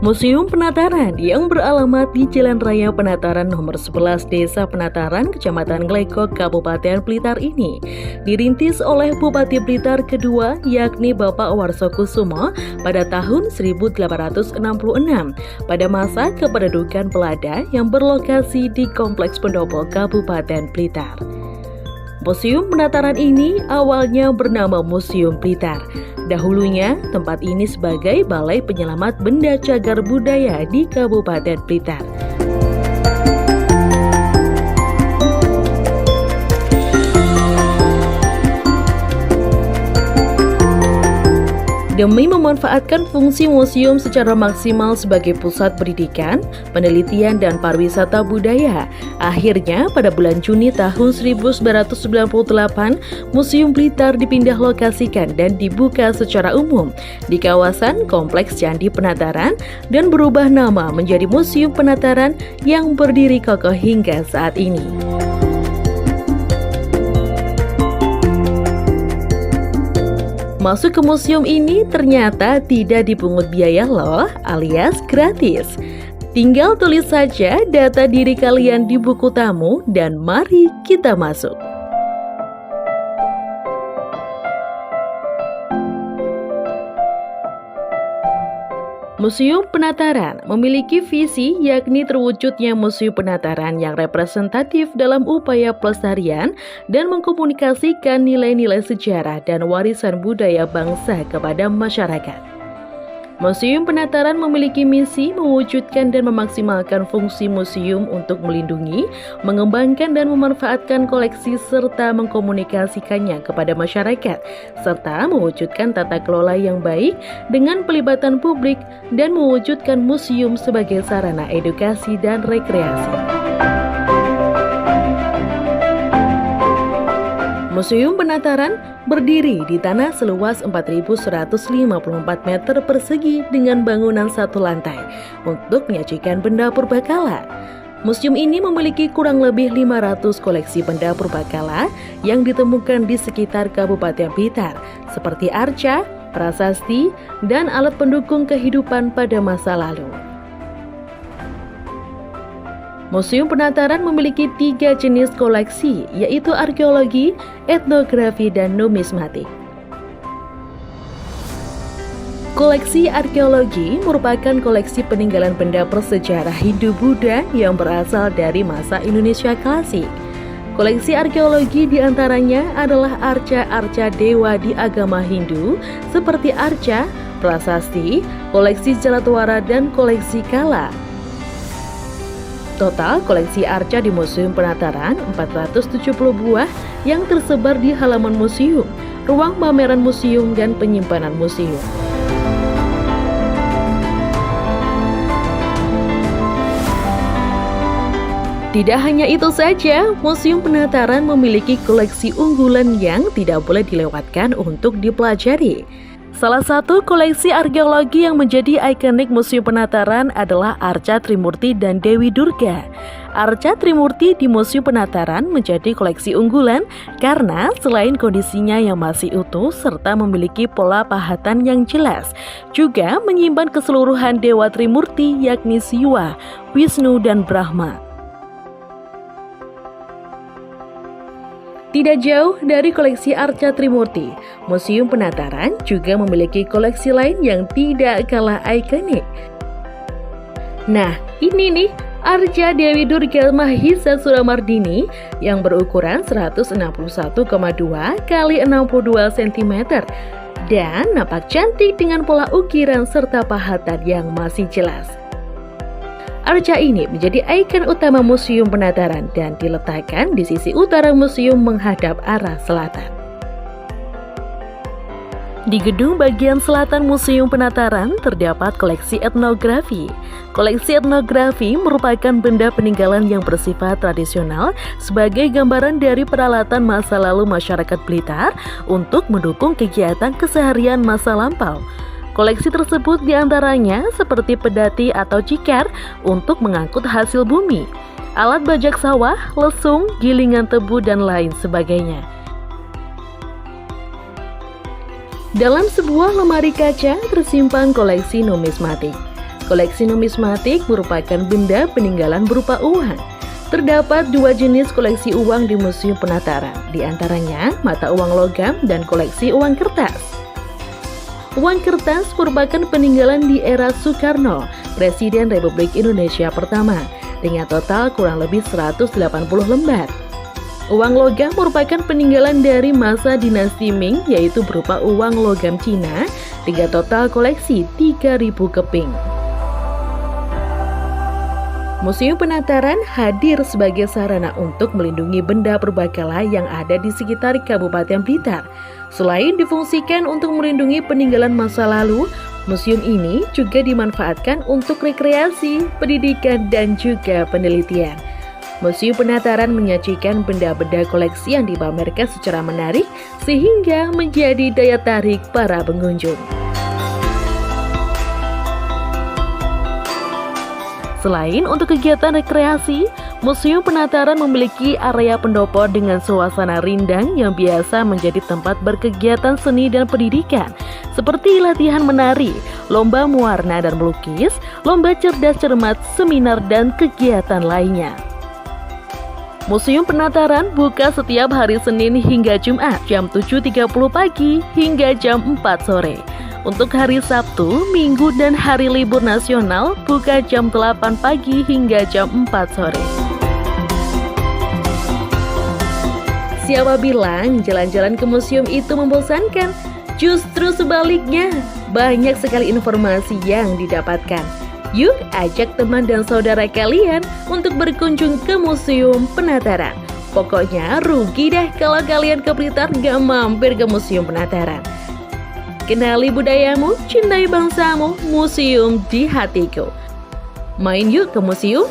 Museum Penataran yang beralamat di Jalan Raya Penataran nomor 11 Desa Penataran, Kecamatan Glekok, Kabupaten Blitar ini dirintis oleh Bupati Blitar kedua yakni Bapak Warsokusumo pada tahun 1866 pada masa kependudukan Belanda yang berlokasi di Kompleks Pendopo, Kabupaten Blitar. Museum Penataran ini awalnya bernama Museum Blitar. Dahulunya, tempat ini sebagai Balai Penyelamat Benda Cagar Budaya di Kabupaten Blitar. Demi memanfaatkan fungsi museum secara maksimal sebagai pusat pendidikan, penelitian, dan pariwisata budaya, akhirnya pada bulan Juni tahun 1998, Museum Blitar dipindah lokasikan dan dibuka secara umum di kawasan Kompleks Candi Penataran dan berubah nama menjadi Museum Penataran yang berdiri kokoh hingga saat ini. Masuk ke museum ini ternyata tidak dipungut biaya loh, alias gratis. Tinggal tulis saja data diri kalian di buku tamu dan mari kita masuk. Museum Penataran memiliki visi yakni terwujudnya Museum Penataran yang representatif dalam upaya pelestarian dan mengkomunikasikan nilai-nilai sejarah dan warisan budaya bangsa kepada masyarakat. Museum Penataran memiliki misi mewujudkan dan memaksimalkan fungsi museum untuk melindungi, mengembangkan dan memanfaatkan koleksi serta mengkomunikasikannya kepada masyarakat, serta mewujudkan tata kelola yang baik dengan pelibatan publik dan mewujudkan museum sebagai sarana edukasi dan rekreasi. Museum Penataran berdiri di tanah seluas 4.154 meter persegi dengan bangunan satu lantai untuk menyajikan benda purbakala. Museum ini memiliki kurang lebih 500 koleksi benda purbakala yang ditemukan di sekitar Kabupaten Blitar, seperti arca, prasasti, dan alat pendukung kehidupan pada masa lalu. Museum Penataran memiliki 3 jenis koleksi, yaitu arkeologi, etnografi, dan numismatik. Koleksi arkeologi merupakan koleksi peninggalan benda prasejarah Hindu-Buddha yang berasal dari masa Indonesia klasik. Koleksi arkeologi diantaranya adalah arca-arca dewa di agama Hindu, seperti arca, prasasti, koleksi Jalatwara, dan koleksi Kala. Total koleksi arca di Museum Penataran 470 buah yang tersebar di halaman museum, ruang pameran museum, dan penyimpanan museum. Tidak hanya itu saja, Museum Penataran memiliki koleksi unggulan yang tidak boleh dilewatkan untuk dipelajari. Salah satu koleksi arkeologi yang menjadi ikonik Museum Penataran adalah arca Trimurti dan Dewi Durga. Arca Trimurti di Museum Penataran menjadi koleksi unggulan karena selain kondisinya yang masih utuh serta memiliki pola pahatan yang jelas, juga menyimpan keseluruhan Dewa Trimurti yakni Siwa, Wisnu, dan Brahma. Tidak jauh dari koleksi arca Trimurti, Museum Penataran juga memiliki koleksi lain yang tidak kalah ikonik. Nah, ini nih arca Dewi Durga Mahisa Suramardini yang berukuran 161,2 x 62 cm dan nampak cantik dengan pola ukiran serta pahatan yang masih jelas. Arca ini menjadi ikon utama Museum Penataran dan diletakkan di sisi utara museum menghadap arah selatan. Di gedung bagian selatan Museum Penataran terdapat koleksi etnografi. Koleksi etnografi merupakan benda peninggalan yang bersifat tradisional sebagai gambaran dari peralatan masa lalu masyarakat Blitar untuk mendukung kegiatan keseharian masa lampau. Koleksi tersebut diantaranya seperti pedati atau cikar untuk mengangkut hasil bumi, alat bajak sawah, lesung, gilingan tebu, dan lain sebagainya. Dalam sebuah lemari kaca tersimpan koleksi numismatik. Koleksi numismatik merupakan benda peninggalan berupa uang. Terdapat 2 jenis koleksi uang di Museum Penataran, di antaranya mata uang logam dan koleksi uang kertas. Uang kertas merupakan peninggalan di era Soekarno, Presiden Republik Indonesia pertama, dengan total kurang lebih 180 lembar. Uang logam merupakan peninggalan dari masa dinasti Ming, yaitu berupa uang logam Cina, dengan total koleksi 3.000 keping. Museum Penataran hadir sebagai sarana untuk melindungi benda purbakala yang ada di sekitar Kabupaten Blitar. Selain difungsikan untuk melindungi peninggalan masa lalu, museum ini juga dimanfaatkan untuk rekreasi, pendidikan, dan juga penelitian. Museum Penataran menyajikan benda-benda koleksi yang dipamerkan secara menarik sehingga menjadi daya tarik para pengunjung. Selain untuk kegiatan rekreasi, Museum Penataran memiliki area pendopo dengan suasana rindang yang biasa menjadi tempat berkegiatan seni dan pendidikan, seperti latihan menari, lomba mewarna dan melukis, lomba cerdas cermat, seminar, dan kegiatan lainnya. Museum Penataran buka setiap hari Senin hingga Jumat jam 7.30 pagi hingga jam 4 sore. Untuk hari Sabtu, Minggu, dan hari libur nasional buka jam 8 pagi hingga jam 4 sore. Siapa bilang jalan-jalan ke museum itu membosankan? Justru sebaliknya, banyak sekali informasi yang didapatkan. Yuk ajak teman dan saudara kalian untuk berkunjung ke Museum Penataran. Pokoknya rugi deh kalau kalian ke Blitar gak mampir ke Museum Penataran. Kenali budayamu, cintai bangsamu, museum di hatiku. Main yuk ke museum.